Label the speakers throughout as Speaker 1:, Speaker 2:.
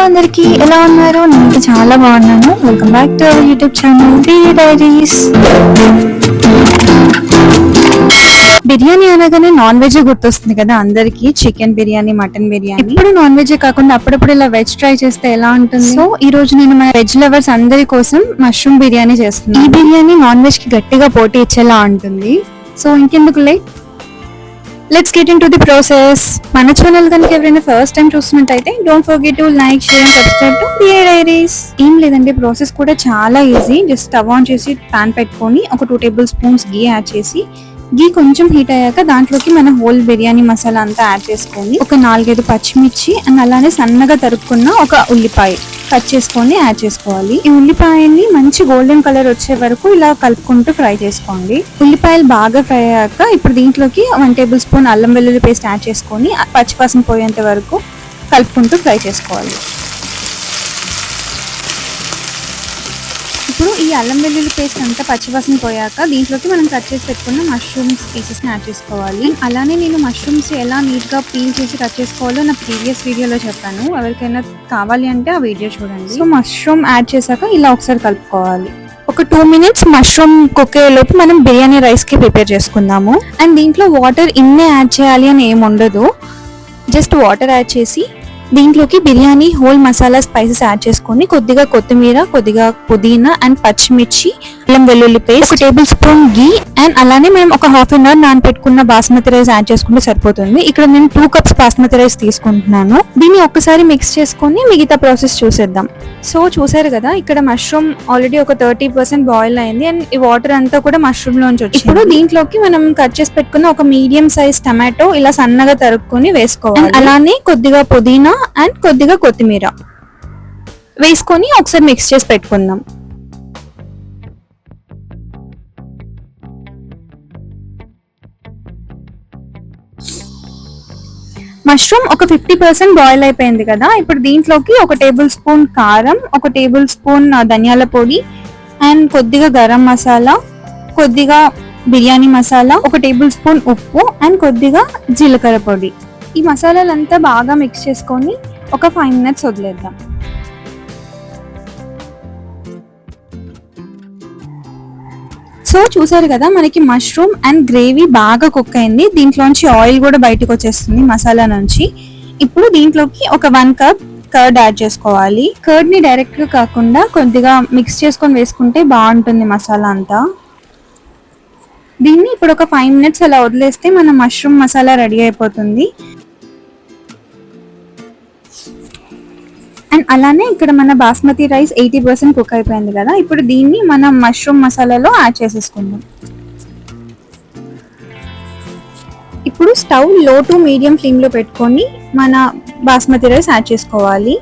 Speaker 1: అందరికి ఎలా ఉన్నారు? నేను చాలా బాగున్నాను. Welcome back to our YouTube channel biryani diaries. Biryani అనగానే నాన్ వెజ్ గుర్తొస్తుంది కదా అందరికి. Chicken biryani, mutton biryani. ఇప్పుడు నాన్ వెజ్ కాకుండా అప్పుడప్పుడు ఇలా వెజ్ ట్రై చేస్తే ఎలా ఉంటుంది? సో ఈ రోజు నేను మన వెజ్ లవర్స్ అందరి కోసం మష్రూమ్ బిర్యానీ చేస్తున్నాను. ఈ బిర్యానీ నాన్ వెజ్ కి గట్టిగా పోటీ ఇచ్చేలా ఉంటుంది. సో ఇంకెందుకు late, let's get in to the process. మన ఛానల్ కనుక ఎవరైనా ఫస్ట్ టైం చూస్తున్నట్టయితే don't forget to like, share and subscribe to biryani diaries. ఏం లేదండి, ప్రాసెస్ కూడా చాలా ఈజీ. జస్ట్ స్టవ్ ఆన్ చేసి పాన్ పెట్టుకొని ఒక 2 టేబుల్ స్పూన్స్ గీ యాడ్ చేసి, గీ కొంచెం హీట్ అయ్యాక దాంట్లోకి మన హోల్ బిర్యానీ మసాలా అంతా యాడ్ చేసుకొని, ఒక 4-5 పచ్చిమిర్చి అండ్ అలానే సన్నగా తరుక్కున్న ఒక ఉల్లిపాయ కట్ చేసుకొని యాడ్ చేసుకోవాలి. ఈ ఉల్లిపాయని మంచి గోల్డెన్ కలర్ వచ్చే వరకు ఇలా కలుపుకుంటూ ఫ్రై చేసుకోండి. ఉల్లిపాయలు బాగా ఫ్రై అయ్యాక ఇప్పుడు దీంట్లోకి 1 టేబుల్ స్పూన్ అల్లం వెల్లుల్లి పేస్ట్ యాడ్ చేసుకొని పచ్చివాసన పోయేంత వరకు కలుపుకుంటూ ఫ్రై చేసుకోవాలి. ఇప్పుడు ఈ అల్లం వెల్లుల్లి పేస్ట్ అంతా పచ్చివాసన పోయాక దీంట్లోకి మనం కట్ చేసి పెట్టుకున్న మష్రూమ్స్ పీసెస్ని యాడ్ చేసుకోవాలి. అలానే నేను మష్రూమ్స్ ఎలా నీట్గా పీల్ చేసి కట్ చేసుకోవాలో నా ప్రీవియస్ వీడియోలో చెప్పాను. ఎవరికైనా కావాలి అంటే ఆ వీడియో చూడండి. సో మష్రూమ్ యాడ్ చేశాక ఇలా ఒకసారి కలుపుకోవాలి. ఒక 2 మినిట్స్ మష్రూమ్ కుక్ అయ్యేలోపు మనం బిర్యానీ రైస్కి ప్రిపేర్ చేసుకుందాము. అండ్ దీంట్లో వాటర్ ఇన్నే యాడ్ చేయాలి అని ఏమి ఉండదు. జస్ట్ వాటర్ యాడ్ చేసి దీంట్లోకి biryani whole masala spices add చేసుకొని, కొద్దిగా కొత్తిమీర, కొద్దిగా పుదీనా అండ్ పచ్చిమిర్చి, అల్లం వెల్లుల్లి paste, 1 tablespoon ghee and అలానే మేము ఒక 1/2 అవర్ నానబెట్టుకున్న బాస్మతి రైస్ యాడ్ చేసుకుంటే సరిపోతుంది. ఇక్కడ నేను 2 కప్స్ బాస్మతి రైస్ తీసుకుంటున్నాను. దీన్ని ఒక్కసారి మిక్స్ చేసుకొని మిగతా ప్రాసెస్ చూసేద్దాం. సో చూసారు కదా, ఇక్కడ మష్రూమ్ ఆల్రెడీ ఒక 30% బాయిల్ అయింది అండ్ ఈ వాటర్ అంతా కూడా మష్రూమ్ లోంచి వచ్చింది. ఇప్పుడు దీంట్లోకి మనం కట్ చేసి పెట్టుకున్న ఒక మీడియం సైజ్ టమాటో ఇలా సన్నగా తరుక్కొని వేసుకోవాలి. అలానే కొద్దిగా పుదీనా అండ్ కొద్దిగా కొత్తిమీర వేసుకొని ఒకసారి మిక్స్ చేసి పెట్టుకుందాం. మష్రూమ్ ఒక 50% బాయిల్ అయిపోయింది కదా. ఇప్పుడు దీంట్లోకి 1 టేబుల్ స్పూన్ కారం, 1 టేబుల్ స్పూన్ ధనియాల పొడి అండ్ కొద్దిగా గరం మసాలా, కొద్దిగా బిర్యానీ మసాలా, 1 టేబుల్ స్పూన్ ఉప్పు అండ్ కొద్దిగా జీలకర్ర పొడి. ఈ మసాలాలంతా బాగా మిక్స్ చేసుకొని ఒక 5 మినిట్స్ వదిలేద్దాం. సో చూసారు కదా, మనకి మష్రూమ్ అండ్ గ్రేవీ బాగా కుక్ అయింది. దీంట్లోంచి ఆయిల్ కూడా బయటకు వచ్చేస్తుంది మసాలా నుంచి. ఇప్పుడు దీంట్లోకి ఒక 1 కప్ కర్డ్ యాడ్ చేసుకోవాలి. కర్డ్ ని డైరెక్ట్ గా కాకుండా కొద్దిగా మిక్స్ చేసుకొని వేసుకుంటే బాగుంటుంది మసాలా అంతా. దీన్ని ఇప్పుడు ఒక 5 మినిట్స్ అలా వదిలేస్తే మన మష్రూమ్ మసాలా రెడీ అయిపోతుంది. అండ్ అలానే ఇక్కడ మన బాస్మతి రైస్ 80% కుక్ అయిపోయింది కదా. ఇప్పుడు దీన్ని మనం మష్రూమ్ మసాలాలో యాడ్ చేసేసుకుందాం. ఇప్పుడు స్టవ్ లో టు మీడియం ఫ్లేమ్ లో పెట్టుకొని మన బాస్మతి రైస్ యాడ్ చేసుకోవాలి.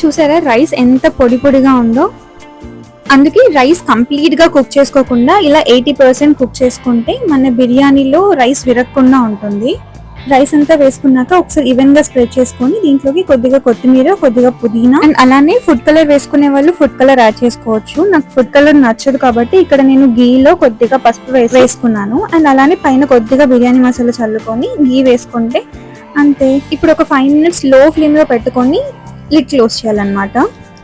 Speaker 1: చూసారా రైస్ ఎంత పొడి పొడిగా ఉందో? అందుకే రైస్ కంప్లీట్ గా కుక్ చేసుకోకుండా ఇలా 80% కుక్ చేసుకుంటే మన బిర్యానీలో రైస్ విరగకుండా ఉంటుంది. రైస్ అంతా వేసుకున్నాక ఒకసారి ఈవెన్ గా స్ప్రెడ్ చేసుకొని దీంట్లోకి కొద్దిగా కొత్తిమీర, కొద్దిగా పుదీనా అండ్ అలానే ఫుడ్ కలర్ వేసుకునే వాళ్ళు ఫుడ్ కలర్ యాడ్ చేసుకోవచ్చు. నాకు ఫుడ్ కలర్ నచ్చదు కాబట్టి ఇక్కడ నేను గీలో కొద్దిగా పసుపు వేసుకున్నాను. అండ్ అలానే పైన కొద్దిగా బిర్యానీ మసాలా చల్లుకొని గీ వేసుకుంటే అంతే. ఇప్పుడు ఒక 5 మినిట్స్ లో ఫ్లేమ్ లో పెట్టుకొని లిడ్ క్లోజ్ చేయాలన్నమాట.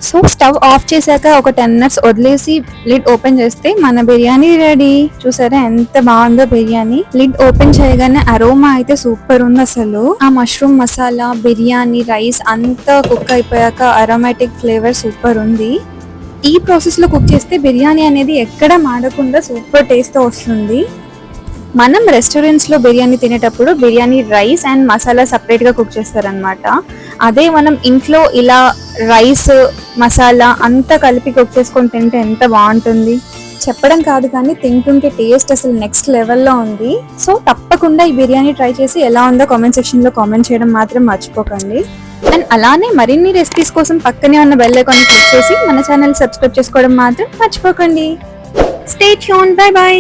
Speaker 1: సో స్టవ్ ఆఫ్ చేశాక ఒక 10 మినిట్స్ వదిలేసి లిడ్ ఓపెన్ చేస్తే మన బిర్యానీ రెడీ. చూసారా ఎంత బాగుందో బిర్యానీ. లిడ్ ఓపెన్ చేయగానే అరోమా అయితే సూపర్ ఉంది అసలు. ఆ మష్రూమ్ మసాలా, బిర్యానీ, రైస్ అంతా కుక్ అయిపోయాక అరోమాటిక్ ఫ్లేవర్ సూపర్ ఉంది. ఈ ప్రాసెస్ లో కుక్ చేస్తే బిర్యానీ అనేది ఎక్కడ మాడకుండా సూపర్ టేస్ట్ తో వస్తుంది. మనం రెస్టారెంట్స్ లో బిర్యానీ తినేటప్పుడు biryani rice and masala separate గా కుక్ చేస్తారనమాట. అదే మనం ఇంట్లో ఇలా రైస్, మసాలా అంతా కలిపి కుక్ చేసుకొని తింటే ఎంత బాగుంటుంది. చెప్పడం కాదు కానీ తింటుంటే టేస్ట్ అసలు నెక్స్ట్ లెవెల్లో ఉంది. సో తప్పకుండా ఈ బిర్యానీ ట్రై చేసి ఎలా ఉందో కామెంట్ సెక్షన్ లో కామెంట్ చేయడం మాత్రం మర్చిపోకండి. అండ్ అలానే మరిన్ని రెసిపీస్ కోసం పక్కనే ఉన్న బెల్ ఐకాన్ క్లిక్ చేసి మన ఛానల్ సబ్స్క్రైబ్ చేసుకోవడం మాత్రం మర్చిపోకండి. Stay tuned, by by.